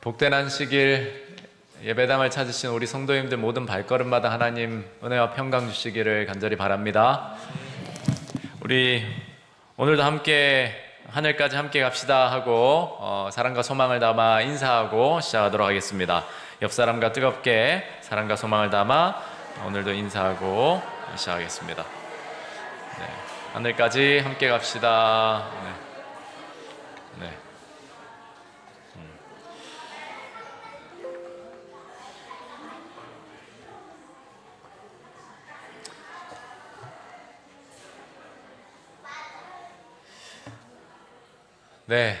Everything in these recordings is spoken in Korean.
복된 안식일 예배당을 찾으신 우리 성도님들 모든 발걸음마다 하나님 은혜와 평강 주시기를 간절히 바랍니다. 우리 오늘도 함께 하늘까지 함께 갑시다 하고 사랑과 소망을 담아 인사하고 시작하도록 하겠습니다. 옆 사람과 뜨겁게 사랑과 소망을 담아 오늘도 인사하고 시작하겠습니다. 네, 하늘까지 함께 갑시다. 네. 네,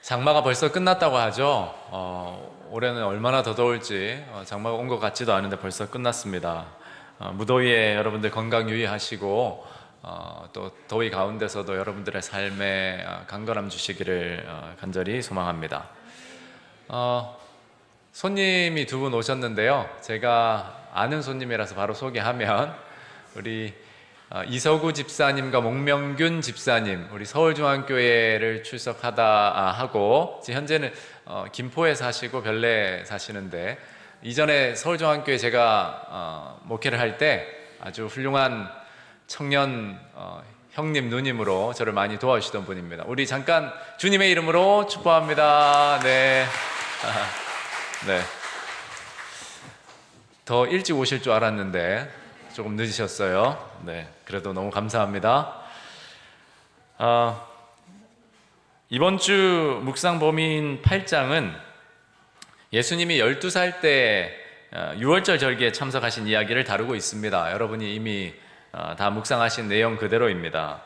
장마가 벌써 끝났다고 하죠. 올해는 얼마나 더 더울지 장마가 온 것 같지도 않은데 벌써 끝났습니다. 무더위에 여러분들 건강 유의하시고 또 더위 가운데서도 여러분들의 삶에 강건함 주시기를 간절히 소망합니다. 손님이 두 분 오셨는데요. 제가 아는 손님이라서 바로 소개하면 우리 이서구 집사님과 목명균 집사님, 우리 서울중앙교회를 출석하다 하고 현재는 김포에 사시고 별내에 사시는데 이전에 서울중앙교회 제가 목회를 할 때 아주 훌륭한 청년 형님 누님으로 저를 많이 도와주시던 분입니다. 우리 잠깐 주님의 이름으로 축복합니다. 네. 네. 더 일찍 오실 줄 알았는데 조금 늦으셨어요. 네, 그래도 너무 감사합니다. 이번 주 묵상 범인 8장은 예수님이 12살 때 유월절 절기에 참석하신 이야기를 다루고 있습니다. 여러분이 이미 다 묵상하신 내용 그대로입니다.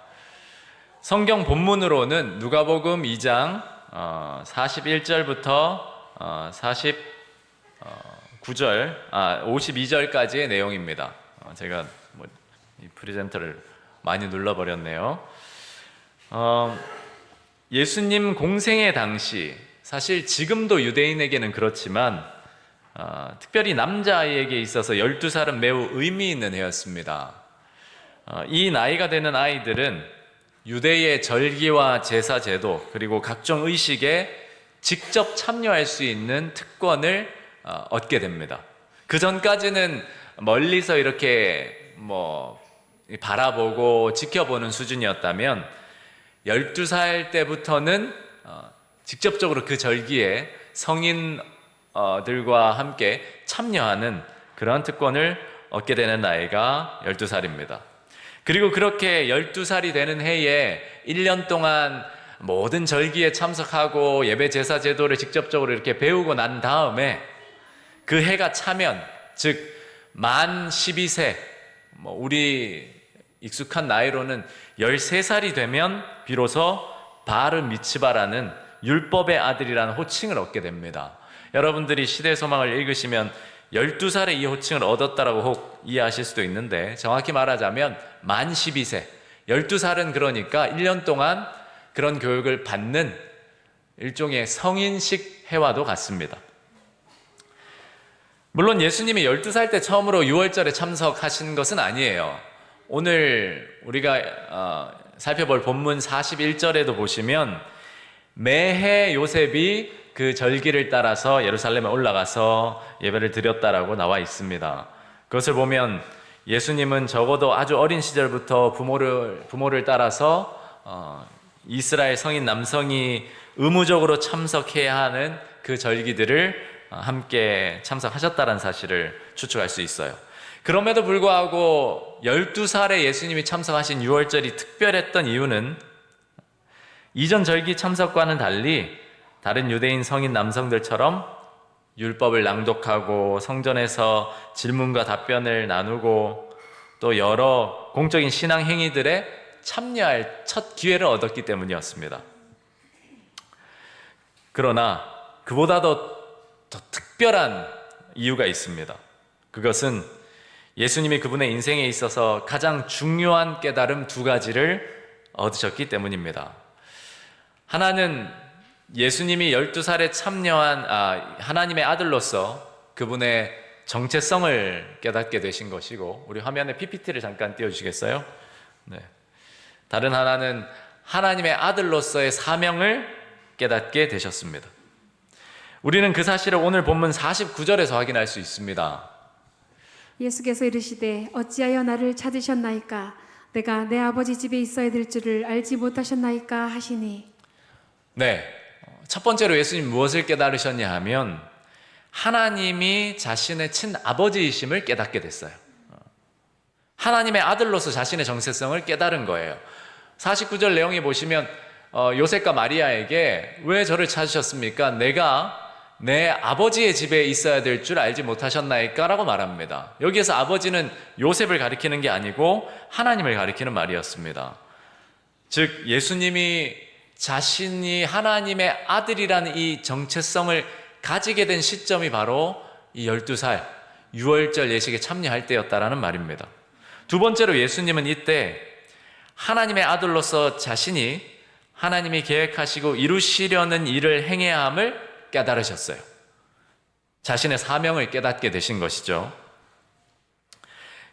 성경 본문으로는 누가복음 2장 41절부터 52절까지의 내용입니다. 제가 이 프레젠터를 많이 눌러버렸네요. 예수님 공생의 당시, 사실 지금도 유대인에게는 그렇지만 특별히 남자아이에게 있어서 12살은 매우 의미 있는 해였습니다. 이 나이가 되는 아이들은 유대의 절기와 제사 제도 그리고 각종 의식에 직접 참여할 수 있는 특권을 얻게 됩니다. 그 전까지는 멀리서 이렇게 바라보고 지켜보는 수준이었다면 12살 때부터는 직접적으로 그 절기에 성인들과 함께 참여하는 그런 특권을 얻게 되는 나이가 12살입니다. 그리고 그렇게 12살이 되는 해에 1년 동안 모든 절기에 참석하고 예배 제사 제도를 직접적으로 이렇게 배우고 난 다음에 그 해가 차면, 즉 만 12세, 우리 익숙한 나이로는 13살이 되면 비로소 바르 미츠바라는 율법의 아들이라는 호칭을 얻게 됩니다. 여러분들이 시대의 소망을 읽으시면 12살에 이 호칭을 얻었다라고 혹 이해하실 수도 있는데 정확히 말하자면 만 12세, 12살은 그러니까 1년 동안 그런 교육을 받는 일종의 성인식 해와도 같습니다. 물론 예수님이 12살 때 처음으로 유월절에 참석하신 것은 아니에요. 오늘 우리가 살펴볼 본문 41절에도 보시면 매해 요셉이 그 절기를 따라서 예루살렘에 올라가서 예배를 드렸다라고 나와 있습니다. 그것을 보면 예수님은 적어도 아주 어린 시절부터 부모를 따라서 이스라엘 성인 남성이 의무적으로 참석해야 하는 그 절기들을 함께 참석하셨다는 사실을 추측할 수 있어요. 그럼에도 불구하고 12살에 예수님이 참석하신 유월절이 특별했던 이유는 이전 절기 참석과는 달리 다른 유대인 성인 남성들처럼 율법을 낭독하고 성전에서 질문과 답변을 나누고 또 여러 공적인 신앙 행위들에 참여할 첫 기회를 얻었기 때문이었습니다. 그러나 그보다도 더 특별한 이유가 있습니다. 그것은 예수님이 그분의 인생에 있어서 가장 중요한 깨달음 두 가지를 얻으셨기 때문입니다. 하나는 예수님이 12살에 참여한 하나님의 아들로서 그분의 정체성을 깨닫게 되신 것이고, 우리 화면에 PPT를 잠깐 띄워주시겠어요? 네. 다른 하나는 하나님의 아들로서의 사명을 깨닫게 되셨습니다. 우리는 그 사실을 오늘 본문 49절에서 확인할 수 있습니다. 예수께서 이르시되 어찌하여 나를 찾으셨나이까? 내가 내 아버지 집에 있어야 될 줄을 알지 못하셨나이까 하시니. 네, 첫 번째로 예수님 무엇을 깨달으셨냐 하면 하나님이 자신의 친아버지이심을 깨닫게 됐어요. 하나님의 아들로서 자신의 정체성을 깨달은 거예요. 49절 내용에 보시면 요셉과 마리아에게 왜 저를 찾으셨습니까? 내가 내 아버지의 집에 있어야 될 줄 알지 못하셨나이까? 라고 말합니다. 여기에서 아버지는 요셉을 가리키는 게 아니고 하나님을 가리키는 말이었습니다. 즉 예수님이 자신이 하나님의 아들이라는 이 정체성을 가지게 된 시점이 바로 이 12살 유월절 예식에 참여할 때였다라는 말입니다. 두 번째로 예수님은 이때 하나님의 아들로서 자신이 하나님이 계획하시고 이루시려는 일을 행해야 함을 깨달으셨어요. 자신의 사명을 깨닫게 되신 것이죠.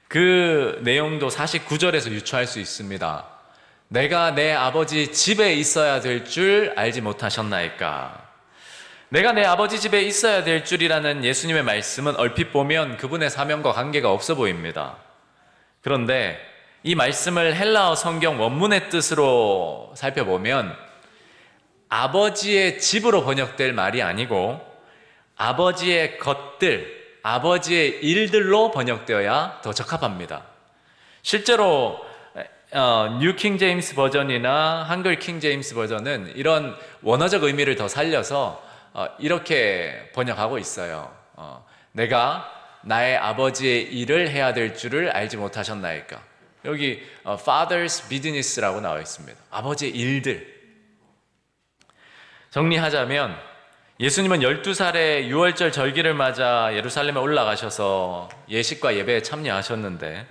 그 내용도 49절에서 유추할 수 있습니다. 내가 내 아버지 집에 있어야 될 줄 알지 못하셨나이까? 내가 내 아버지 집에 있어야 될 줄이라는 예수님의 말씀은 얼핏 보면 그분의 사명과 관계가 없어 보입니다. 그런데 이 말씀을 헬라어 성경 원문의 뜻으로 살펴보면 아버지의 집으로 번역될 말이 아니고 아버지의 것들, 아버지의 일들로 번역되어야 더 적합합니다. 실제로 뉴 킹 제임스 버전이나 한글 킹 제임스 버전은 이런 원어적 의미를 더 살려서 이렇게 번역하고 있어요. 내가 나의 아버지의 일을 해야 될 줄을 알지 못하셨나이까? 여기 father's business라고 나와 있습니다. 아버지의 일들. 정리하자면 예수님은 12살에 유월절 절기를 맞아 예루살렘에 올라가셔서 예식과 예배에 참여하셨는데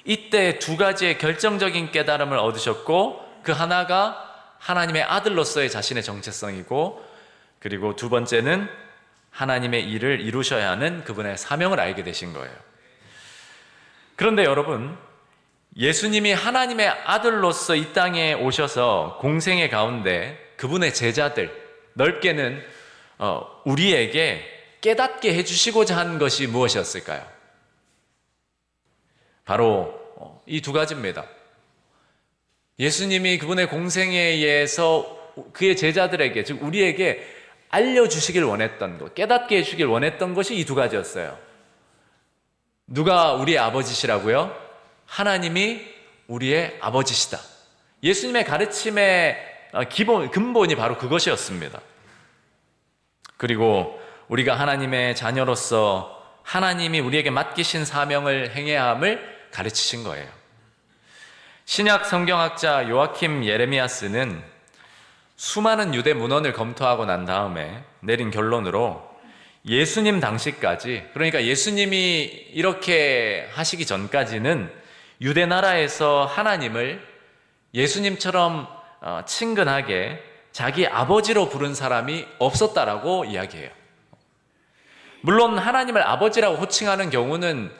이때 두 가지의 결정적인 깨달음을 얻으셨고 그 하나가 하나님의 아들로서의 자신의 정체성이고 그리고 두 번째는 하나님의 일을 이루셔야 하는 그분의 사명을 알게 되신 거예요. 그런데 여러분, 예수님이 하나님의 아들로서 이 땅에 오셔서 공생의 가운데 그분의 제자들, 넓게는 우리에게 깨닫게 해주시고자 한 것이 무엇이었을까요? 바로 이 두 가지입니다. 예수님이 그분의 공생에 의해서 그의 제자들에게, 즉 우리에게 알려주시길 원했던 것, 깨닫게 해주길 원했던 것이 이 두 가지였어요. 누가 우리의 아버지시라고요? 하나님이 우리의 아버지시다. 예수님의 가르침의 근본이 바로 그것이었습니다. 그리고 우리가 하나님의 자녀로서 하나님이 우리에게 맡기신 사명을 행해야 함을 가르치신 거예요. 신약 성경학자 요아킴 예레미야스는 수많은 유대 문헌을 검토하고 난 다음에 내린 결론으로 예수님 당시까지, 그러니까 예수님이 이렇게 하시기 전까지는 유대 나라에서 하나님을 예수님처럼 친근하게 자기 아버지로 부른 사람이 없었다라고 이야기해요. 물론 하나님을 아버지라고 호칭하는 경우는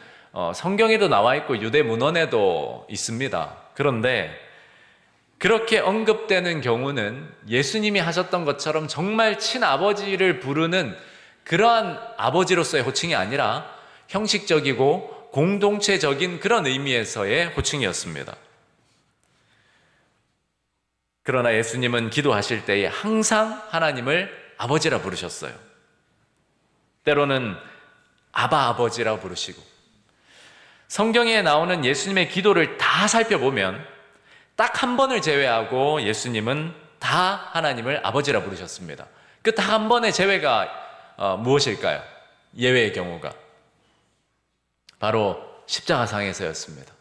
성경에도 나와 있고 유대 문헌에도 있습니다. 그런데 그렇게 언급되는 경우는 예수님이 하셨던 것처럼 정말 친아버지를 부르는 그러한 아버지로서의 호칭이 아니라 형식적이고 공동체적인 그런 의미에서의 호칭이었습니다. 그러나 예수님은 기도하실 때에 항상 하나님을 아버지라 부르셨어요. 때로는 아바 아버지라고 부르시고, 성경에 나오는 예수님의 기도를 다 살펴보면 딱 한 번을 제외하고 예수님은 다 하나님을 아버지라 부르셨습니다. 그 딱 한 번의 제외가 무엇일까요? 예외의 경우가 바로 십자가상에서였습니다.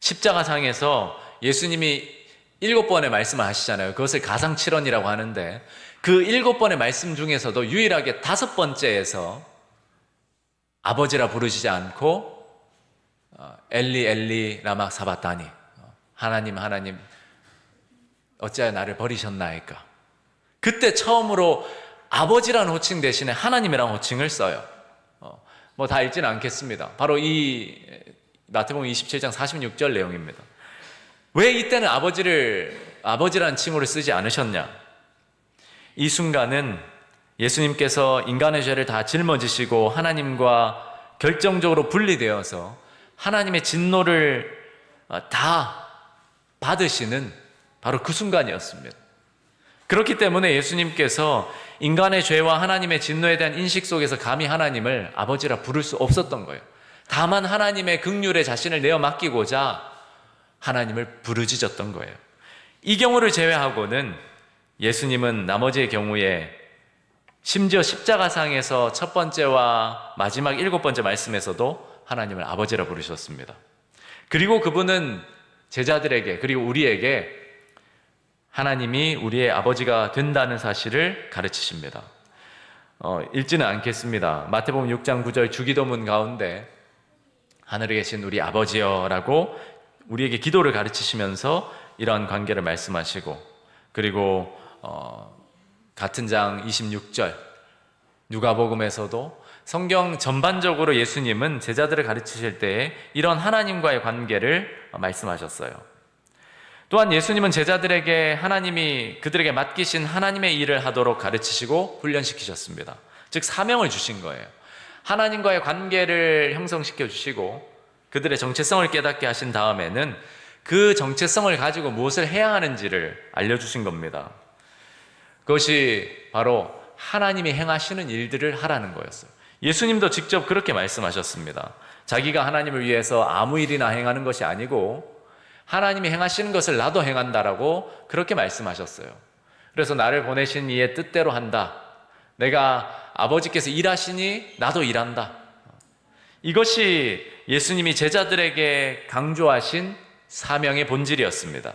십자가상에서 예수님이 7번의 말씀을 하시잖아요. 그것을 가상칠언이라고 하는데 그 7번의 말씀 중에서도 유일하게 5번째에서 아버지라 부르시지 않고 엘리 엘리 라마 사바다니, 하나님 하나님 어찌하여 나를 버리셨나이까. 그때 처음으로 아버지라는 호칭 대신에 하나님이라는 호칭을 써요. 뭐 다 읽지는 않겠습니다. 바로 이 마태복음 27장 46절 내용입니다. 왜 이때는 아버지라는 칭호를 쓰지 않으셨냐? 이 순간은 예수님께서 인간의 죄를 다 짊어지시고 하나님과 결정적으로 분리되어서 하나님의 진노를 다 받으시는 바로 그 순간이었습니다. 그렇기 때문에 예수님께서 인간의 죄와 하나님의 진노에 대한 인식 속에서 감히 하나님을 아버지라 부를 수 없었던 거예요. 다만 하나님의 긍휼에 자신을 내어 맡기고자 하나님을 부르짖었던 거예요. 이 경우를 제외하고는 예수님은 나머지의 경우에 심지어 십자가상에서 첫 번째와 마지막 7번째 말씀에서도 하나님을 아버지라 부르셨습니다. 그리고 그분은 제자들에게 그리고 우리에게 하나님이 우리의 아버지가 된다는 사실을 가르치십니다. 읽지는 않겠습니다. 마태복음 6장 9절 주기도문 가운데 하늘에 계신 우리 아버지여 라고 우리에게 기도를 가르치시면서 이러한 관계를 말씀하시고, 그리고 같은 장 26절 누가복음에서도 성경 전반적으로 예수님은 제자들을 가르치실 때에 이런 하나님과의 관계를 말씀하셨어요. 또한 예수님은 제자들에게 하나님이 그들에게 맡기신 하나님의 일을 하도록 가르치시고 훈련시키셨습니다. 즉 사명을 주신 거예요. 하나님과의 관계를 형성시켜 주시고 그들의 정체성을 깨닫게 하신 다음에는 그 정체성을 가지고 무엇을 해야 하는지를 알려주신 겁니다. 그것이 바로 하나님이 행하시는 일들을 하라는 거였어요. 예수님도 직접 그렇게 말씀하셨습니다. 자기가 하나님을 위해서 아무 일이나 행하는 것이 아니고 하나님이 행하시는 것을 나도 행한다라고 그렇게 말씀하셨어요. 그래서 나를 보내신 이의 뜻대로 한다. 내가 아버지께서 일하시니 나도 일한다. 이것이 예수님이 제자들에게 강조하신 사명의 본질이었습니다.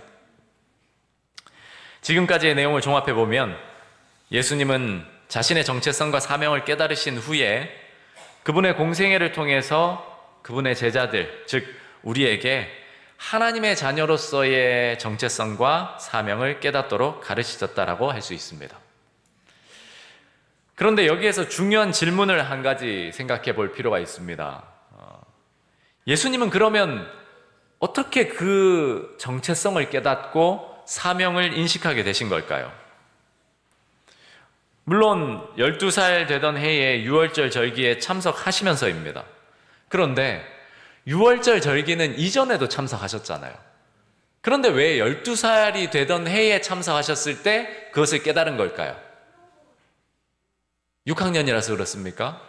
지금까지의 내용을 종합해 보면 예수님은 자신의 정체성과 사명을 깨달으신 후에 그분의 공생애를 통해서 그분의 제자들, 즉 우리에게 하나님의 자녀로서의 정체성과 사명을 깨닫도록 가르치셨다라고 할 수 있습니다. 그런데 여기에서 중요한 질문을 한 가지 생각해 볼 필요가 있습니다. 예수님은 그러면 어떻게 그 정체성을 깨닫고 사명을 인식하게 되신 걸까요? 물론 12살 되던 해에 유월절 절기에 참석하시면서입니다. 그런데 유월절 절기는 이전에도 참석하셨잖아요. 그런데 왜 12살이 되던 해에 참석하셨을 때 그것을 깨달은 걸까요? 6학년이라서 그렇습니까?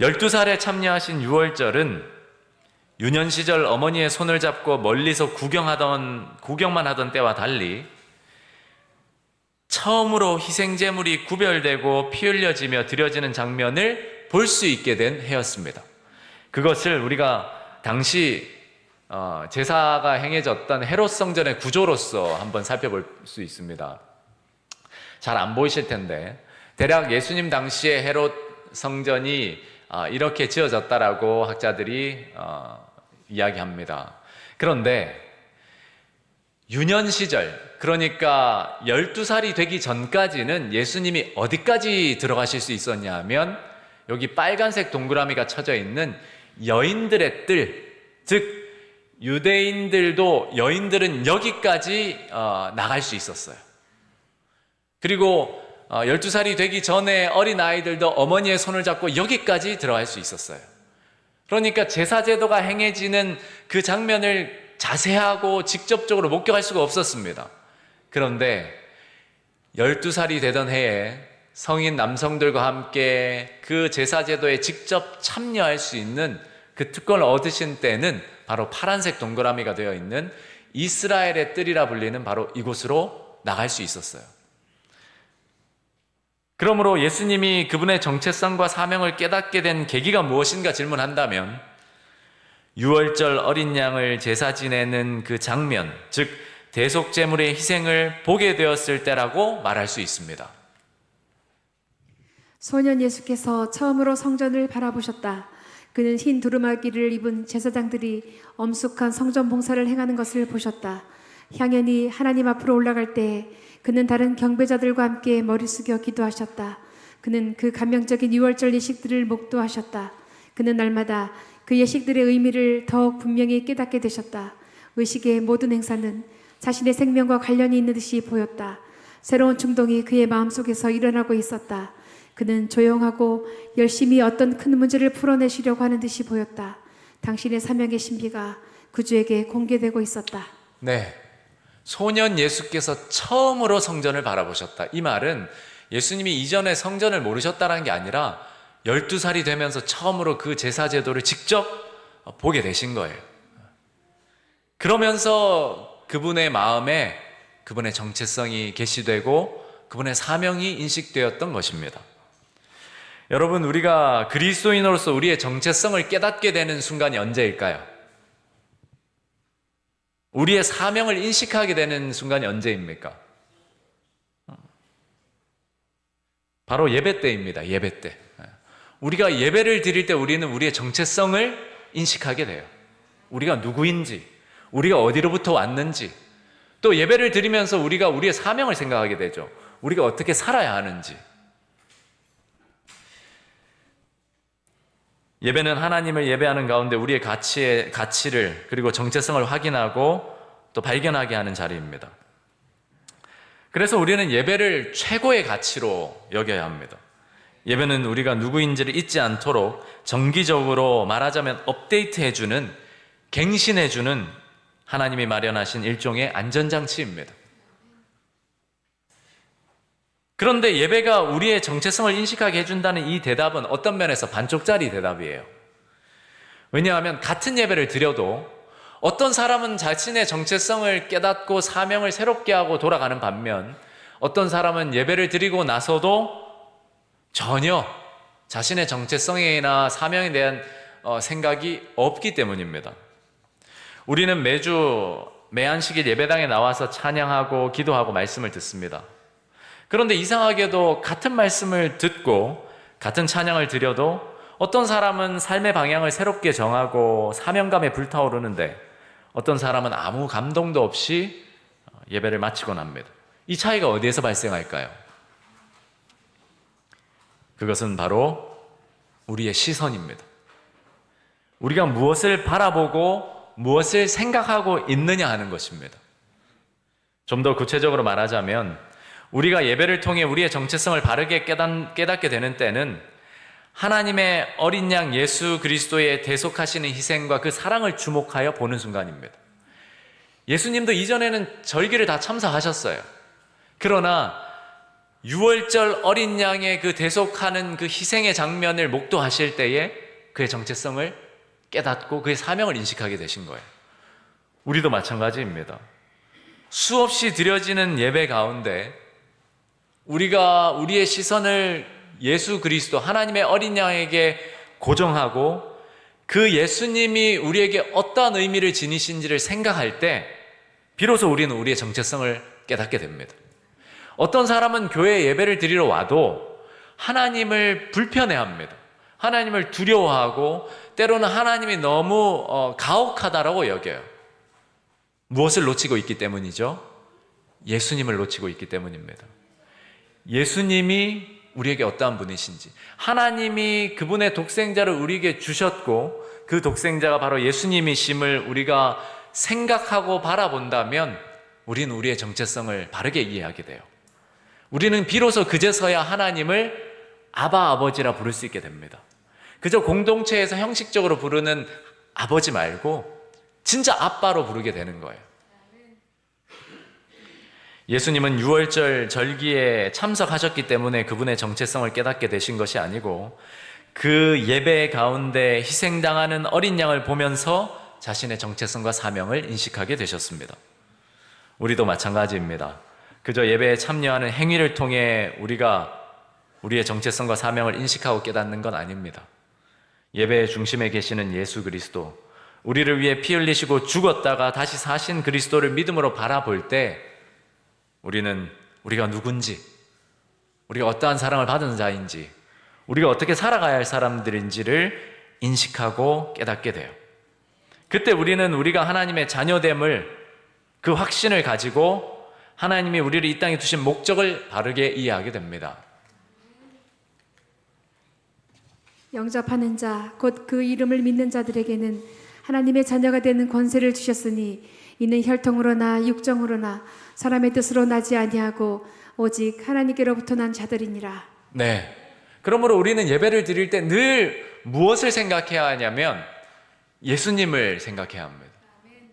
12살에 참여하신 유월절은 유년 시절 어머니의 손을 잡고 멀리서 구경만 하던 때와 달리 처음으로 희생제물이 구별되고 피 흘려지며 드려지는 장면을 볼 수 있게 된 해였습니다. 그것을 우리가 당시 제사가 행해졌던 헤롯 성전의 구조로서 한번 살펴볼 수 있습니다. 잘 안 보이실 텐데 대략 예수님 당시에 헤롯 성전이 이렇게 지어졌다라고 학자들이 이야기합니다. 그런데 유년 시절, 그러니까 12살이 되기 전까지는 예수님이 어디까지 들어가실 수 있었냐 하면 여기 빨간색 동그라미가 쳐져 있는 여인들의 뜰, 즉 유대인들도 여인들은 여기까지 나갈 수 있었어요. 그리고 12살이 되기 전에 어린아이들도 어머니의 손을 잡고 여기까지 들어갈 수 있었어요. 그러니까 제사제도가 행해지는 그 장면을 자세하고 직접적으로 목격할 수가 없었습니다. 그런데 12살이 되던 해에 성인 남성들과 함께 그 제사제도에 직접 참여할 수 있는 그 특권을 얻으신 때는 바로 파란색 동그라미가 되어 있는 이스라엘의 뜰이라 불리는 바로 이곳으로 나갈 수 있었어요. 그러므로 예수님이 그분의 정체성과 사명을 깨닫게 된 계기가 무엇인가 질문한다면 유월절 어린 양을 제사 지내는 그 장면, 즉 대속제물의 희생을 보게 되었을 때라고 말할 수 있습니다. 소년 예수께서 처음으로 성전을 바라보셨다. 그는 흰 두루마기를 입은 제사장들이 엄숙한 성전 봉사를 행하는 것을 보셨다. 향연이 하나님 앞으로 올라갈 때 그는 다른 경배자들과 함께 머리 숙여 기도하셨다. 그는 그 감명적인 유월절 예식들을 목도하셨다. 그는 날마다 그 예식들의 의미를 더욱 분명히 깨닫게 되셨다. 의식의 모든 행사는 자신의 생명과 관련이 있는 듯이 보였다. 새로운 충동이 그의 마음속에서 일어나고 있었다. 그는 조용하고 열심히 어떤 큰 문제를 풀어내시려고 하는 듯이 보였다. 당신의 사명의 신비가 구주에게 공개되고 있었다. 네. 소년 예수께서 처음으로 성전을 바라보셨다. 이 말은 예수님이 이전에 성전을 모르셨다는 게 아니라 12살이 되면서 처음으로 그 제사 제도를 직접 보게 되신 거예요. 그러면서 그분의 마음에 그분의 정체성이 계시되고 그분의 사명이 인식되었던 것입니다. 여러분, 우리가 그리스도인으로서 우리의 정체성을 깨닫게 되는 순간이 언제일까요? 우리의 사명을 인식하게 되는 순간이 언제입니까? 바로 예배 때입니다. 예배 때. 우리가 예배를 드릴 때 우리는 우리의 정체성을 인식하게 돼요. 우리가 누구인지, 우리가 어디로부터 왔는지, 또 예배를 드리면서 우리가 우리의 사명을 생각하게 되죠. 우리가 어떻게 살아야 하는지. 예배는 하나님을 예배하는 가운데 우리의 가치를 그리고 정체성을 확인하고 또 발견하게 하는 자리입니다. 그래서 우리는 예배를 최고의 가치로 여겨야 합니다. 예배는 우리가 누구인지를 잊지 않도록 정기적으로 말하자면 업데이트해주는, 갱신해주는 하나님이 마련하신 일종의 안전장치입니다. 그런데 예배가 우리의 정체성을 인식하게 해준다는 이 대답은 어떤 면에서 반쪽짜리 대답이에요. 왜냐하면 같은 예배를 드려도 어떤 사람은 자신의 정체성을 깨닫고 사명을 새롭게 하고 돌아가는 반면 어떤 사람은 예배를 드리고 나서도 전혀 자신의 정체성이나 사명에 대한 생각이 없기 때문입니다. 우리는 매주 매한식일 예배당에 나와서 찬양하고 기도하고 말씀을 듣습니다. 그런데 이상하게도 같은 말씀을 듣고 같은 찬양을 드려도 어떤 사람은 삶의 방향을 새롭게 정하고 사명감에 불타오르는데 어떤 사람은 아무 감동도 없이 예배를 마치곤 합니다. 이 차이가 어디에서 발생할까요? 그것은 바로 우리의 시선입니다. 우리가 무엇을 바라보고 무엇을 생각하고 있느냐 하는 것입니다. 좀 더 구체적으로 말하자면 우리가 예배를 통해 우리의 정체성을 바르게 깨닫게 되는 때는 하나님의 어린 양 예수 그리스도의 대속하시는 희생과 그 사랑을 주목하여 보는 순간입니다. 예수님도 이전에는 절기를 다 참석하셨어요. 그러나 유월절 어린 양의 그 대속하는 그 희생의 장면을 목도하실 때에 그의 정체성을 깨닫고 그의 사명을 인식하게 되신 거예요. 우리도 마찬가지입니다. 수없이 드려지는 예배 가운데 우리가 우리의 시선을 예수 그리스도 하나님의 어린 양에게 고정하고 그 예수님이 우리에게 어떠한 의미를 지니신지를 생각할 때 비로소 우리는 우리의 정체성을 깨닫게 됩니다. 어떤 사람은 교회 예배를 드리러 와도 하나님을 불편해합니다. 하나님을 두려워하고 때로는 하나님이 너무 가혹하다라고 여겨요. 무엇을 놓치고 있기 때문이죠? 예수님을 놓치고 있기 때문입니다. 예수님이 우리에게 어떠한 분이신지, 하나님이 그분의 독생자를 우리에게 주셨고 그 독생자가 바로 예수님이심을 우리가 생각하고 바라본다면 우리는 우리의 정체성을 바르게 이해하게 돼요. 우리는 비로소 그제서야 하나님을 아바 아버지라 부를 수 있게 됩니다. 그저 공동체에서 형식적으로 부르는 아버지 말고 진짜 아빠로 부르게 되는 거예요. 예수님은 유월절 절기에 참석하셨기 때문에 그분의 정체성을 깨닫게 되신 것이 아니고 그 예배 가운데 희생당하는 어린 양을 보면서 자신의 정체성과 사명을 인식하게 되셨습니다. 우리도 마찬가지입니다. 그저 예배에 참여하는 행위를 통해 우리가 우리의 정체성과 사명을 인식하고 깨닫는 건 아닙니다. 예배의 중심에 계시는 예수 그리스도, 우리를 위해 피 흘리시고 죽었다가 다시 사신 그리스도를 믿음으로 바라볼 때 우리는 우리가 누군지, 우리가 어떠한 사랑을 받은 자인지, 우리가 어떻게 살아가야 할 사람들인지를 인식하고 깨닫게 돼요. 그때 우리는 우리가 하나님의 자녀됨을, 그 확신을 가지고 하나님이 우리를 이 땅에 두신 목적을 바르게 이해하게 됩니다. 영접하는 자, 곧 그 이름을 믿는 자들에게는 하나님의 자녀가 되는 권세를 주셨으니 이는 혈통으로나 육정으로나 사람의 뜻으로 나지 아니하고 오직 하나님께로부터 난 자들이니라. 네. 그러므로 우리는 예배를 드릴 때 늘 무엇을 생각해야 하냐면 예수님을 생각해야 합니다.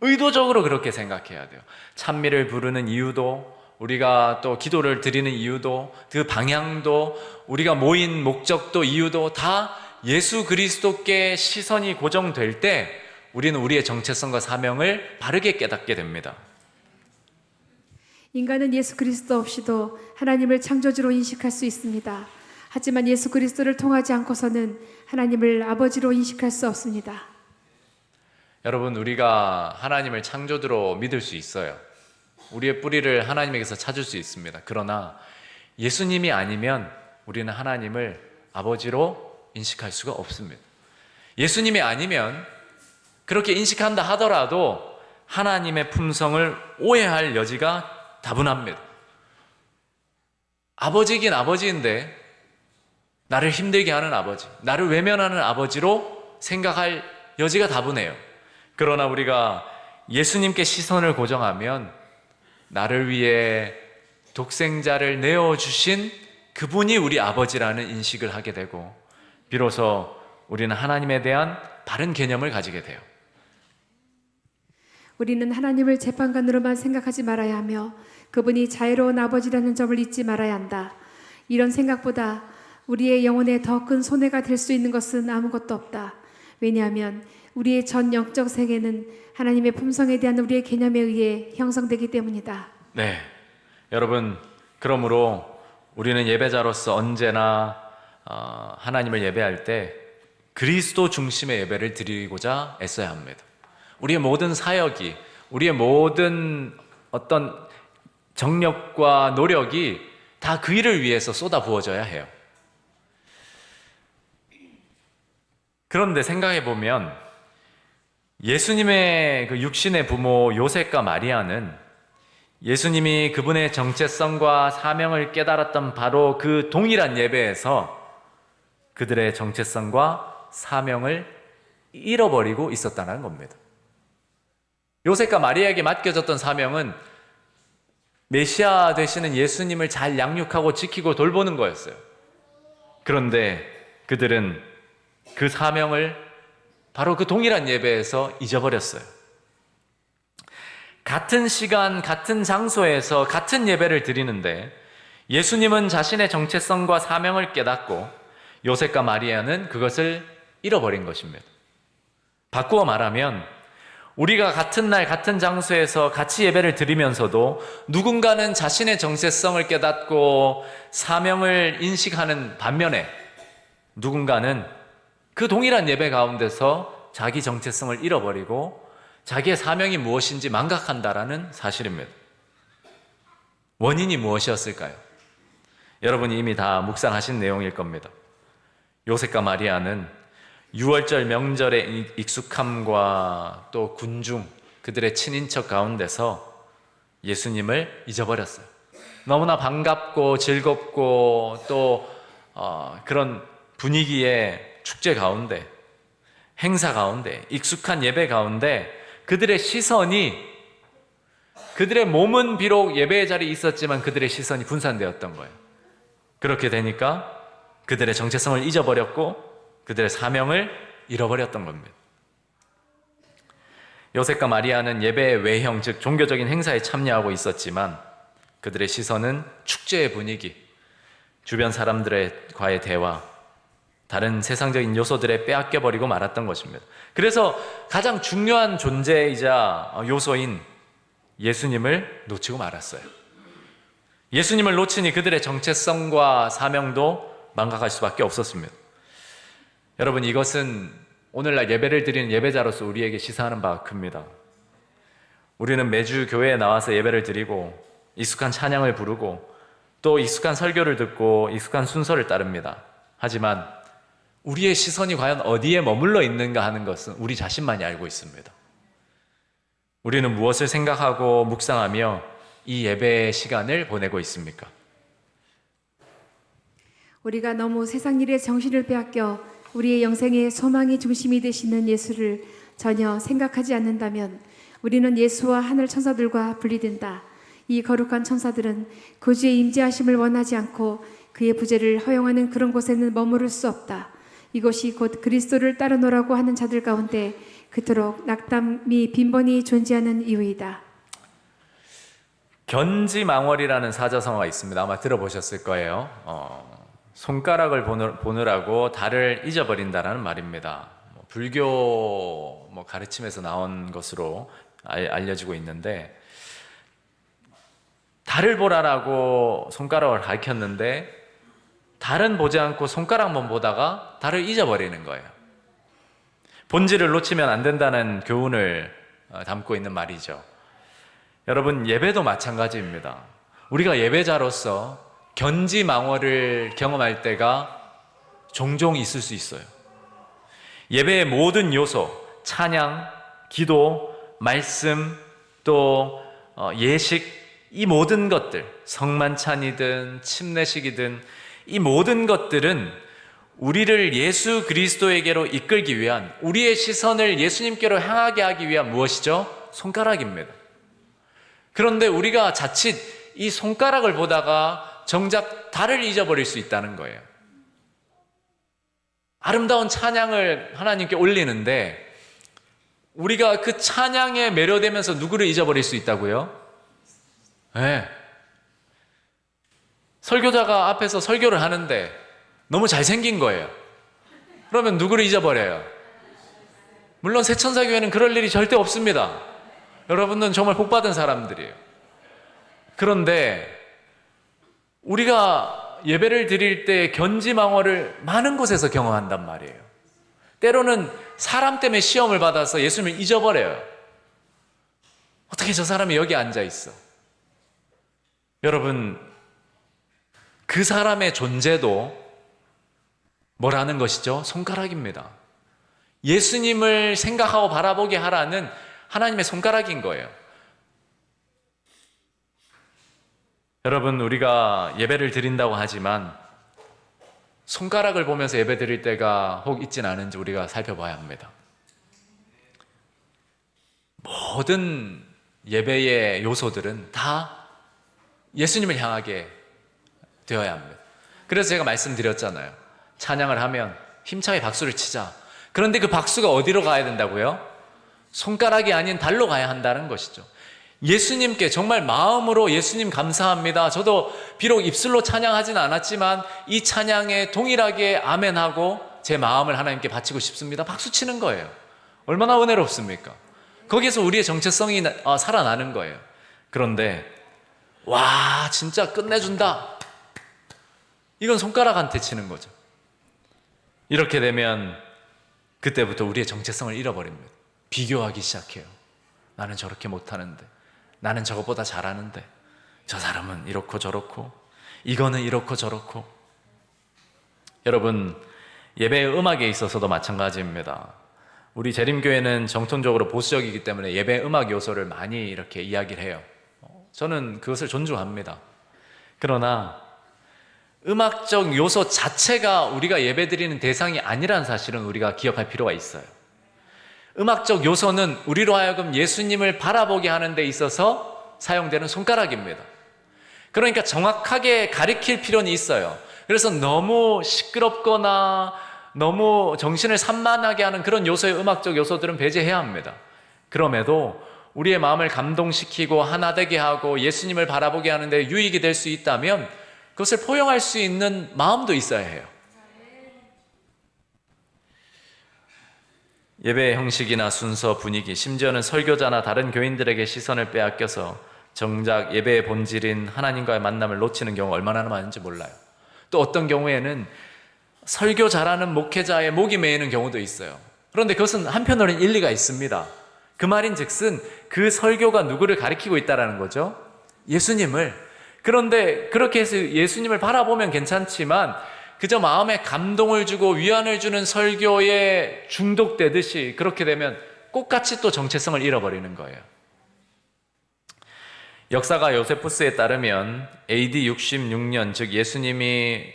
의도적으로 그렇게 생각해야 돼요. 찬미를 부르는 이유도, 우리가 또 기도를 드리는 이유도, 그 방향도, 우리가 모인 목적도, 이유도 다 예수 그리스도께 시선이 고정될 때 우리는 우리의 정체성과 사명을 바르게 깨닫게 됩니다. 인간은 예수 그리스도 없이도 하나님을 창조주로 인식할 수 있습니다. 하지만 예수 그리스도를 통하지 않고서는 하나님을 아버지로 인식할 수 없습니다. 여러분, 우리가 하나님을 창조주로 믿을 수 있어요. 우리의 뿌리를 하나님에게서 찾을 수 있습니다. 그러나 예수님이 아니면 우리는 하나님을 아버지로 인식할 수가 없습니다. 예수님이 아니면 그렇게 인식한다 하더라도 하나님의 품성을 오해할 여지가 다분합니다. 아버지긴 아버지인데 나를 힘들게 하는 아버지, 나를 외면하는 아버지로 생각할 여지가 다분해요. 그러나 우리가 예수님께 시선을 고정하면 나를 위해 독생자를 내어주신 그분이 우리 아버지라는 인식을 하게 되고 비로소 우리는 하나님에 대한 바른 개념을 가지게 돼요. 우리는 하나님을 재판관으로만 생각하지 말아야 하며 그분이 자애로운 아버지라는 점을 잊지 말아야 한다. 이런 생각보다 우리의 영혼에 더 큰 손해가 될 수 있는 것은 아무것도 없다. 왜냐하면 우리의 전 영적 세계는 하나님의 품성에 대한 우리의 개념에 의해 형성되기 때문이다. 네, 여러분, 그러므로 우리는 예배자로서 언제나 하나님을 예배할 때 그리스도 중심의 예배를 드리고자 애써야 합니다. 우리의 모든 사역이, 우리의 모든 어떤 정력과 노력이 다 그 일을 위해서 쏟아 부어져야 해요. 그런데 생각해 보면 예수님의 그 육신의 부모 요셉과 마리아는 예수님이 그분의 정체성과 사명을 깨달았던 바로 그 동일한 예배에서 그들의 정체성과 사명을 잃어버리고 있었다는 겁니다. 요셉과 마리아에게 맡겨졌던 사명은 메시아 되시는 예수님을 잘 양육하고 지키고 돌보는 거였어요. 그런데 그들은 그 사명을 바로 그 동일한 예배에서 잊어버렸어요. 같은 시간, 같은 장소에서 같은 예배를 드리는데 예수님은 자신의 정체성과 사명을 깨닫고 요셉과 마리아는 그것을 잃어버린 것입니다. 바꾸어 말하면 우리가 같은 날 같은 장소에서 같이 예배를 드리면서도 누군가는 자신의 정체성을 깨닫고 사명을 인식하는 반면에 누군가는 그 동일한 예배 가운데서 자기 정체성을 잃어버리고 자기의 사명이 무엇인지 망각한다라는 사실입니다. 원인이 무엇이었을까요? 여러분이 이미 다 묵상하신 내용일 겁니다. 요셉과 마리아는 유월절 명절의 익숙함과 또 군중, 그들의 친인척 가운데서 예수님을 잊어버렸어요. 너무나 반갑고 즐겁고 또 그런 분위기의 축제 가운데, 행사 가운데, 익숙한 예배 가운데 그들의 시선이, 그들의 몸은 비록 예배의 자리에 있었지만 그들의 시선이 분산되었던 거예요. 그렇게 되니까 그들의 정체성을 잊어버렸고 그들의 사명을 잃어버렸던 겁니다. 요셉과 마리아는 예배의 외형, 즉 종교적인 행사에 참여하고 있었지만 그들의 시선은 축제의 분위기, 주변 사람들과의 대화, 다른 세상적인 요소들에 빼앗겨버리고 말았던 것입니다. 그래서 가장 중요한 존재이자 요소인 예수님을 놓치고 말았어요. 예수님을 놓치니 그들의 정체성과 사명도 망각할 수밖에 없었습니다. 여러분, 이것은 오늘날 예배를 드리는 예배자로서 우리에게 시사하는 바가 큽니다. 우리는 매주 교회에 나와서 예배를 드리고 익숙한 찬양을 부르고 또 익숙한 설교를 듣고 익숙한 순서를 따릅니다. 하지만 우리의 시선이 과연 어디에 머물러 있는가 하는 것은 우리 자신만이 알고 있습니다. 우리는 무엇을 생각하고 묵상하며 이 예배의 시간을 보내고 있습니까? 우리가 너무 세상 일에 정신을 빼앗겨 우리의 영생의 소망의 중심이 되시는 예수를 전혀 생각하지 않는다면 우리는 예수와 하늘 천사들과 분리된다. 이 거룩한 천사들은 구주의 임재하심을 원하지 않고 그의 부재를 허용하는 그런 곳에는 머무를 수 없다. 이곳이 곧 그리스도를 따르노라고 하는 자들 가운데 그토록 낙담이 빈번히 존재하는 이유이다. 견지망월이라는 사자성어가 있습니다. 아마 들어보셨을 거예요. 손가락을 보느라고 달을 잊어버린다라는 말입니다. 불교 가르침에서 나온 것으로 알려지고 있는데, 달을 보라라고 손가락을 가르쳤는데 달은 보지 않고 손가락만 보다가 달을 잊어버리는 거예요. 본질을 놓치면 안 된다는 교훈을 담고 있는 말이죠. 여러분, 예배도 마찬가지입니다. 우리가 예배자로서 견지망월을 경험할 때가 종종 있을 수 있어요. 예배의 모든 요소, 찬양, 기도, 말씀, 또 예식, 이 모든 것들, 성만찬이든 침례식이든 이 모든 것들은 우리를 예수 그리스도에게로 이끌기 위한, 우리의 시선을 예수님께로 향하게 하기 위한 무엇이죠? 손가락입니다. 그런데 우리가 자칫 이 손가락을 보다가 정작 달을 잊어버릴 수 있다는 거예요. 아름다운 찬양을 하나님께 올리는데 우리가 그 찬양에 매료되면서 누구를 잊어버릴 수 있다고요? 네. 설교자가 앞에서 설교를 하는데 너무 잘생긴 거예요. 그러면 누구를 잊어버려요? 물론 새천사교회는 그럴 일이 절대 없습니다. 여러분은 정말 복받은 사람들이에요. 그런데 우리가 예배를 드릴 때 견지망월을 많은 곳에서 경험한단 말이에요. 때로는 사람 때문에 시험을 받아서 예수님을 잊어버려요. 어떻게 저 사람이 여기 앉아 있어? 여러분, 그 사람의 존재도 뭐라는 것이죠? 손가락입니다. 예수님을 생각하고 바라보게 하라는 하나님의 손가락인 거예요. 여러분, 우리가 예배를 드린다고 하지만 손가락을 보면서 예배 드릴 때가 혹 있진 않은지 우리가 살펴봐야 합니다. 모든 예배의 요소들은 다 예수님을 향하게 되어야 합니다. 그래서 제가 말씀드렸잖아요. 찬양을 하면 힘차게 박수를 치자. 그런데 그 박수가 어디로 가야 된다고요? 손가락이 아닌 달로 가야 한다는 것이죠. 예수님께 정말 마음으로 예수님 감사합니다. 저도 비록 입술로 찬양하진 않았지만 이 찬양에 동일하게 아멘하고 제 마음을 하나님께 바치고 싶습니다. 박수 치는 거예요. 얼마나 은혜롭습니까? 거기에서 우리의 정체성이 살아나는 거예요. 그런데 와, 진짜 끝내준다. 이건 손가락한테 치는 거죠. 이렇게 되면 그때부터 우리의 정체성을 잃어버립니다. 비교하기 시작해요. 나는 저렇게 못하는데, 나는 저것보다 잘하는데, 저 사람은 이렇고 저렇고, 이거는 이렇고 저렇고. 여러분, 예배의 음악에 있어서도 마찬가지입니다. 우리 재림교회는 정통적으로 보수적이기 때문에 예배 음악 요소를 많이 이렇게 이야기를 해요. 저는 그것을 존중합니다. 그러나 음악적 요소 자체가 우리가 예배드리는 대상이 아니라는 사실은 우리가 기억할 필요가 있어요. 음악적 요소는 우리로 하여금 예수님을 바라보게 하는 데 있어서 사용되는 손가락입니다. 그러니까 정확하게 가리킬 필요는 있어요. 그래서 너무 시끄럽거나 너무 정신을 산만하게 하는 그런 요소의 음악적 요소들은 배제해야 합니다. 그럼에도 우리의 마음을 감동시키고 하나 되게 하고 예수님을 바라보게 하는데 유익이 될 수 있다면 그것을 포용할 수 있는 마음도 있어야 해요. 예배의 형식이나 순서, 분위기, 심지어는 설교자나 다른 교인들에게 시선을 빼앗겨서 정작 예배의 본질인 하나님과의 만남을 놓치는 경우가 얼마나 많은지 몰라요. 또 어떤 경우에는 설교 잘하는 목회자의 목이 메이는 경우도 있어요. 그런데 그것은 한편으로는 일리가 있습니다. 그 말인즉슨 그 설교가 누구를 가리키고 있다는 거죠? 예수님을. 그런데 그렇게 해서 예수님을 바라보면 괜찮지만 그저 마음에 감동을 주고 위안을 주는 설교에 중독되듯이 그렇게 되면 꽃같이 또 정체성을 잃어버리는 거예요. 역사가 요세푸스에 따르면 AD 66년, 즉 예수님이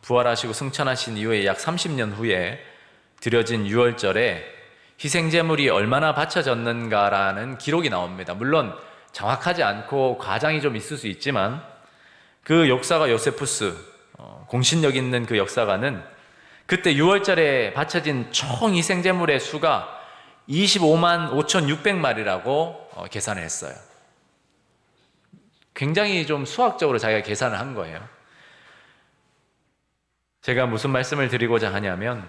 부활하시고 승천하신 이후에 약 30년 후에 드려진 유월절에 희생제물이 얼마나 바쳐졌는가라는 기록이 나옵니다. 물론 정확하지 않고 과장이 좀 있을 수 있지만 그 역사가 요세푸스, 공신력 있는 그 역사가는 그때 6월절에 바쳐진 총 희생제물의 수가 25만 5,600마리라고 계산을 했어요. 굉장히 좀 수학적으로 자기가 계산을 한 거예요. 제가 무슨 말씀을 드리고자 하냐면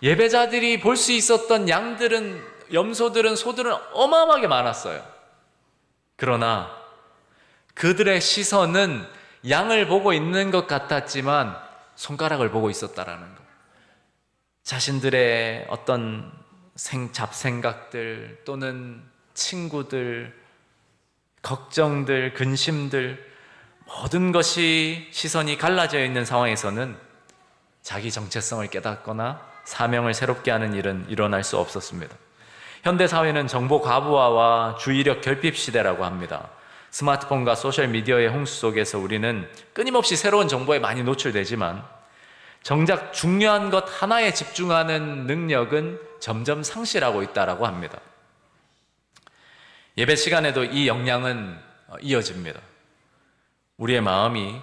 예배자들이 볼 수 있었던 양들은, 염소들은, 소들은 어마어마하게 많았어요. 그러나 그들의 시선은 양을 보고 있는 것 같았지만 손가락을 보고 있었다라는 것. 자신들의 어떤 잡생각들 또는 친구들, 걱정들, 근심들, 모든 것이 시선이 갈라져 있는 상황에서는 자기 정체성을 깨닫거나 사명을 새롭게 하는 일은 일어날 수 없었습니다. 현대사회는 정보 과부하와 주의력 결핍 시대라고 합니다. 스마트폰과 소셜미디어의 홍수 속에서 우리는 끊임없이 새로운 정보에 많이 노출되지만 정작 중요한 것 하나에 집중하는 능력은 점점 상실하고 있다고 합니다. 예배 시간에도 이 역량은 이어집니다. 우리의 마음이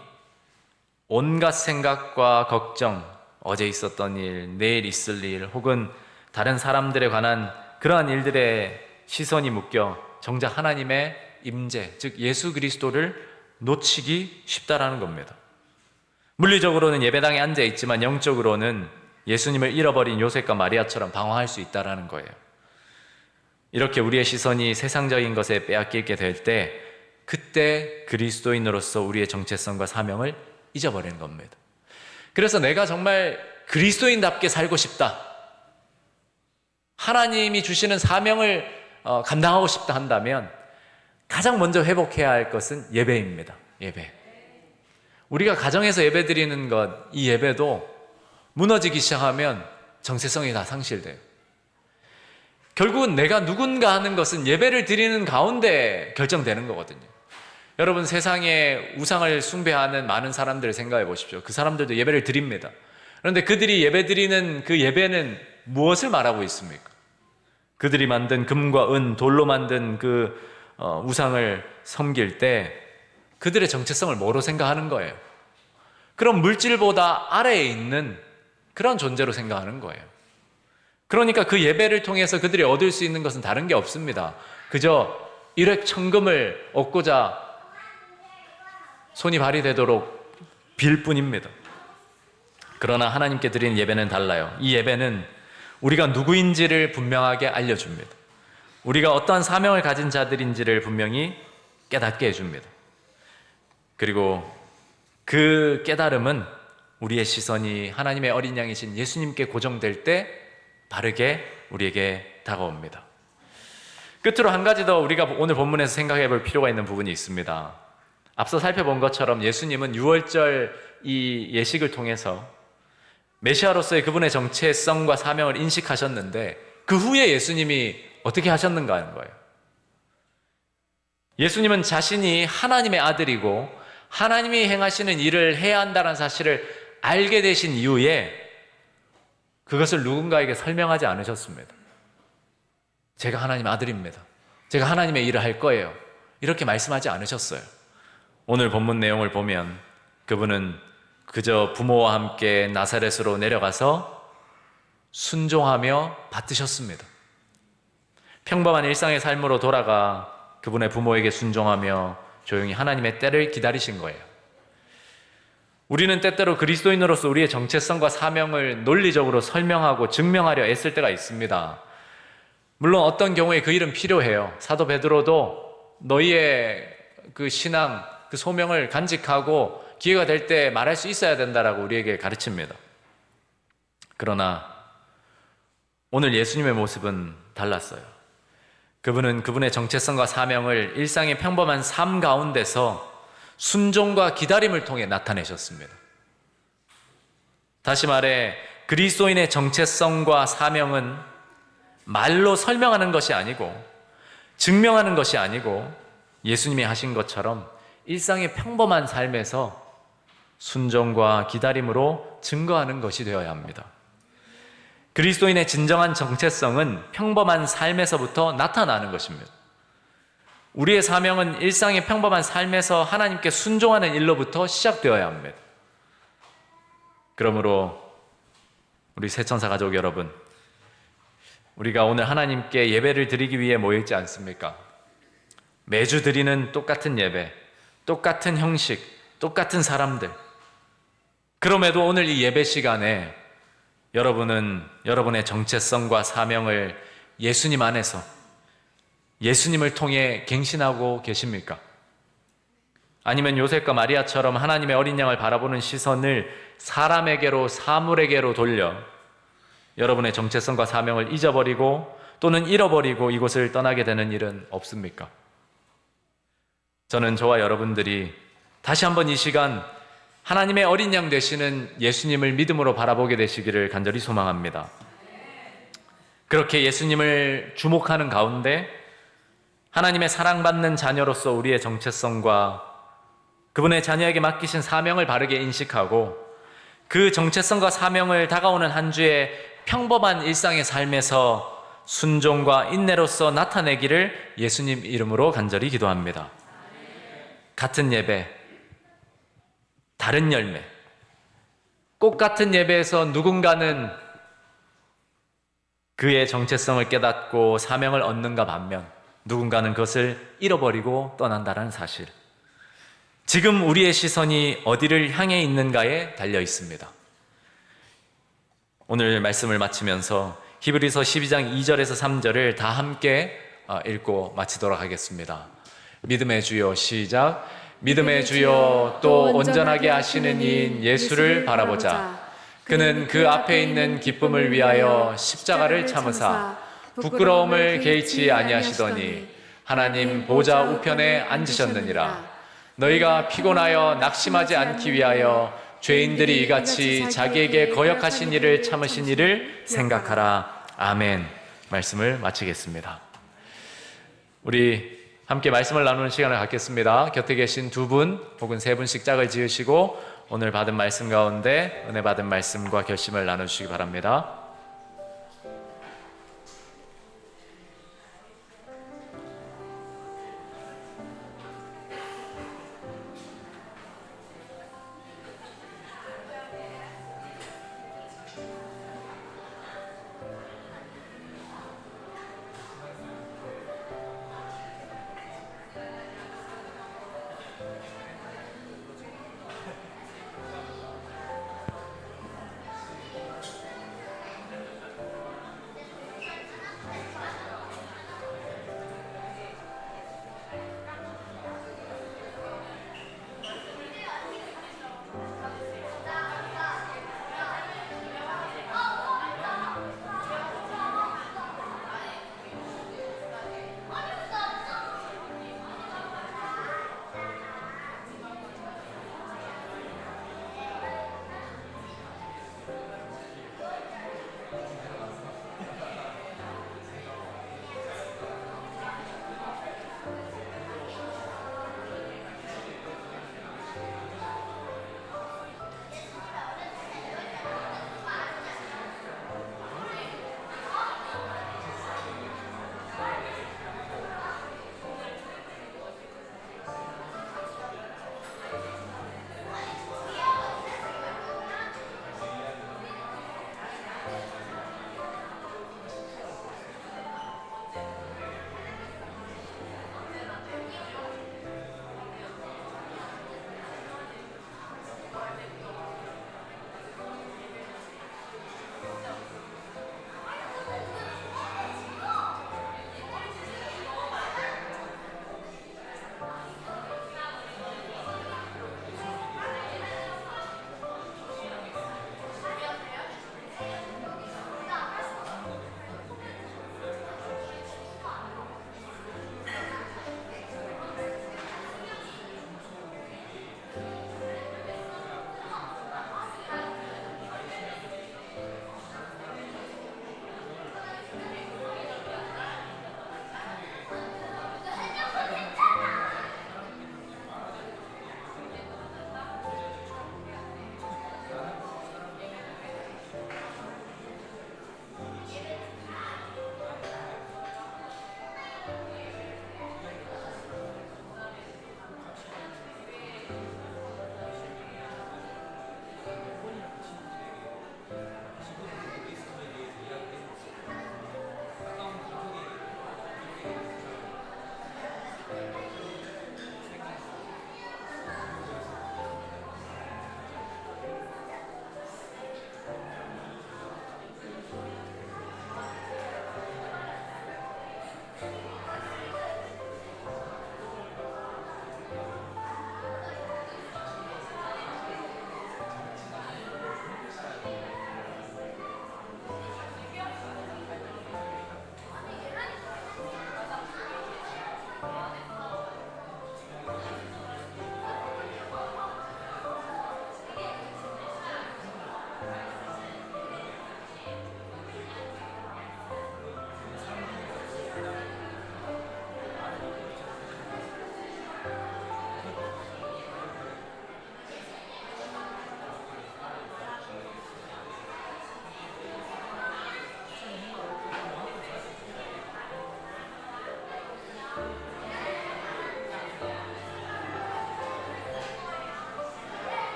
온갖 생각과 걱정, 어제 있었던 일, 내일 있을 일, 혹은 다른 사람들에 관한 그러한 일들의 시선이 묶여 정작 하나님의 임재, 즉 예수 그리스도를 놓치기 쉽다라는 겁니다. 물리적으로는 예배당에 앉아 있지만 영적으로는 예수님을 잃어버린 요셉과 마리아처럼 방황할 수 있다라는 거예요. 이렇게 우리의 시선이 세상적인 것에 빼앗기게 될 때 그때 그리스도인으로서 우리의 정체성과 사명을 잊어버리는 겁니다. 그래서 내가 정말 그리스도인답게 살고 싶다, 하나님이 주시는 사명을 감당하고 싶다 한다면 가장 먼저 회복해야 할 것은 예배입니다. 예배. 우리가 가정에서 예배 드리는 것, 이 예배도 무너지기 시작하면 정체성이 다 상실돼요. 결국은 내가 누군가 하는 것은 예배를 드리는 가운데 결정되는 거거든요. 여러분, 세상에 우상을 숭배하는 많은 사람들을 생각해 보십시오. 그 사람들도 예배를 드립니다. 그런데 그들이 예배 드리는 그 예배는 무엇을 말하고 있습니까? 그들이 만든 금과 은, 돌로 만든 그 우상을 섬길 때 그들의 정체성을 뭐로 생각하는 거예요? 그럼 물질보다 아래에 있는 그런 존재로 생각하는 거예요. 그러니까 그 예배를 통해서 그들이 얻을 수 있는 것은 다른 게 없습니다. 그저 일획천금을 얻고자 손이 발이 되도록 빌 뿐입니다. 그러나 하나님께 드리는 예배는 달라요. 이 예배는 우리가 누구인지를 분명하게 알려줍니다. 우리가 어떠한 사명을 가진 자들인지를 분명히 깨닫게 해줍니다. 그리고 그 깨달음은 우리의 시선이 하나님의 어린 양이신 예수님께 고정될 때 바르게 우리에게 다가옵니다. 끝으로 한 가지 더 우리가 오늘 본문에서 생각해 볼 필요가 있는 부분이 있습니다. 앞서 살펴본 것처럼 예수님은 유월절 이 예식을 통해서 메시아로서의 그분의 정체성과 사명을 인식하셨는데 그 후에 예수님이 어떻게 하셨는가 하는 거예요. 예수님은 자신이 하나님의 아들이고 하나님이 행하시는 일을 해야 한다는 사실을 알게 되신 이후에 그것을 누군가에게 설명하지 않으셨습니다. 제가 하나님의 아들입니다. 제가 하나님의 일을 할 거예요. 이렇게 말씀하지 않으셨어요. 오늘 본문 내용을 보면 그분은 그저 부모와 함께 나사렛으로 내려가서 순종하며 받드셨습니다. 평범한 일상의 삶으로 돌아가 그분의 부모에게 순종하며 조용히 하나님의 때를 기다리신 거예요. 우리는 때때로 그리스도인으로서 우리의 정체성과 사명을 논리적으로 설명하고 증명하려 애쓸 때가 있습니다. 물론 어떤 경우에 그 일은 필요해요. 사도 베드로도 너희의 그 신앙, 그 소명을 간직하고 기회가 될 때 말할 수 있어야 된다라고 우리에게 가르칩니다. 그러나 오늘 예수님의 모습은 달랐어요. 그분은 그분의 정체성과 사명을 일상의 평범한 삶 가운데서 순종과 기다림을 통해 나타내셨습니다. 다시 말해 그리스도인의 정체성과 사명은 말로 설명하는 것이 아니고 증명하는 것이 아니고 예수님이 하신 것처럼 일상의 평범한 삶에서 순종과 기다림으로 증거하는 것이 되어야 합니다. 그리스도인의 진정한 정체성은 평범한 삶에서부터 나타나는 것입니다. 우리의 사명은 일상의 평범한 삶에서 하나님께 순종하는 일로부터 시작되어야 합니다. 그러므로 우리 새천사 가족 여러분, 우리가 오늘 하나님께 예배를 드리기 위해 모여있지 않습니까? 매주 드리는 똑같은 예배, 똑같은 형식, 똑같은 사람들. 그럼에도 오늘 이 예배 시간에 여러분은 여러분의 정체성과 사명을 예수님 안에서 예수님을 통해 갱신하고 계십니까? 아니면 요셉과 마리아처럼 하나님의 어린 양을 바라보는 시선을 사람에게로, 사물에게로 돌려 여러분의 정체성과 사명을 잊어버리고 또는 잃어버리고 이곳을 떠나게 되는 일은 없습니까? 저는 저와 여러분들이 다시 한번 이 시간 하나님의 어린 양 되시는 예수님을 믿음으로 바라보게 되시기를 간절히 소망합니다. 그렇게 예수님을 주목하는 가운데 하나님의 사랑받는 자녀로서 우리의 정체성과 그분의 자녀에게 맡기신 사명을 바르게 인식하고 그 정체성과 사명을 다가오는 한 주의 평범한 일상의 삶에서 순종과 인내로서 나타내기를 예수님 이름으로 간절히 기도합니다. 같은 예배, 다른 열매. 꽃 같은 예배에서 누군가는 그의 정체성을 깨닫고 사명을 얻는가 반면 누군가는 그것을 잃어버리고 떠난다는 사실. 지금 우리의 시선이 어디를 향해 있는가에 달려 있습니다. 오늘 말씀을 마치면서 히브리서 12장 2절에서 3절을 다 함께 읽고 마치도록 하겠습니다. 믿음의 주여, 시작. 믿음의 주여, 또 온전하게 하시는 이인 예수를 바라보자. 그는 그 앞에 있는 기쁨을 위하여 십자가를 참으사 부끄러움을 개의치 아니하시더니 하나님 보좌 우편에 앉으셨느니라. 너희가 피곤하여 낙심하지 않기 위하여 죄인들이 이같이 자기에게 거역하신 일을 참으신 일을 생각하라. 아멘. 말씀을 마치겠습니다. 우리 함께 말씀을 나누는 시간을 갖겠습니다. 곁에 계신 두 분 혹은 세 분씩 짝을 지으시고 오늘 받은 말씀 가운데 은혜 받은 말씀과 결심을 나누시기 바랍니다.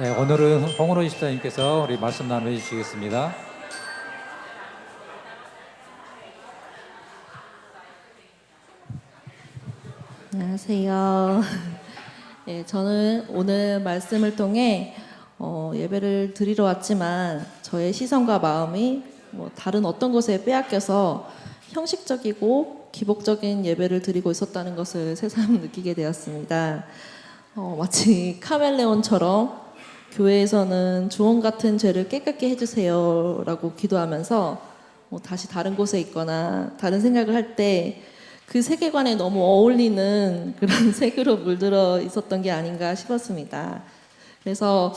네, 오늘은 홍은호 집사님께서 우리 말씀 나눠주시겠습니다. 안녕하세요. 예, 저는 오늘 말씀을 통해 예배를 드리러 왔지만 저의 시선과 마음이 다른 어떤 곳에 빼앗겨서 형식적이고 기복적인 예배를 드리고 있었다는 것을 새삼 느끼게 되었습니다. 마치 카멜레온처럼 교회에서는 주홍 같은 죄를 깨끗게 해주세요라고 기도하면서 다시 다른 곳에 있거나 다른 생각을 할 때 그 세계관에 너무 어울리는 그런 색으로 물들어 있었던 게 아닌가 싶었습니다. 그래서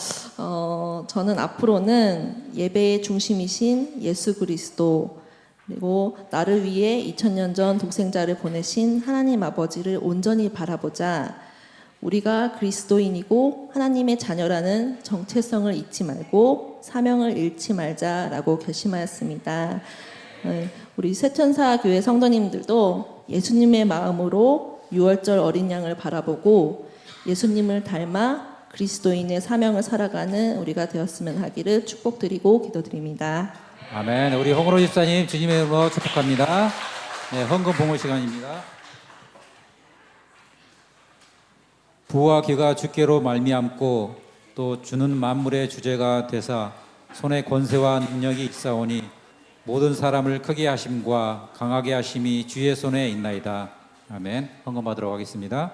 저는 앞으로는 예배의 중심이신 예수 그리스도, 그리고 나를 위해 2000년 전 독생자를 보내신 하나님 아버지를 온전히 바라보자, 우리가 그리스도인이고 하나님의 자녀라는 정체성을 잊지 말고 사명을 잃지 말자라고 결심하였습니다. 우리 새천사 교회 성도님들도 예수님의 마음으로 6월절 어린 양을 바라보고 예수님을 닮아 그리스도인의 사명을 살아가는 우리가 되었으면 하기를 축복드리고 기도드립니다. 아멘. 우리 홍은호 집사님 주님의 이름으로 축복합니다. 네, 헌금 봉헌 시간입니다. 부와 기가 주께로 말미암고 또 주는 만물의 주제가 되사 손에 권세와 능력이 있사오니 모든 사람을 크게 하심과 강하게 하심이 주의 손에 있나이다. 아멘. 헌금 받으러 가겠습니다.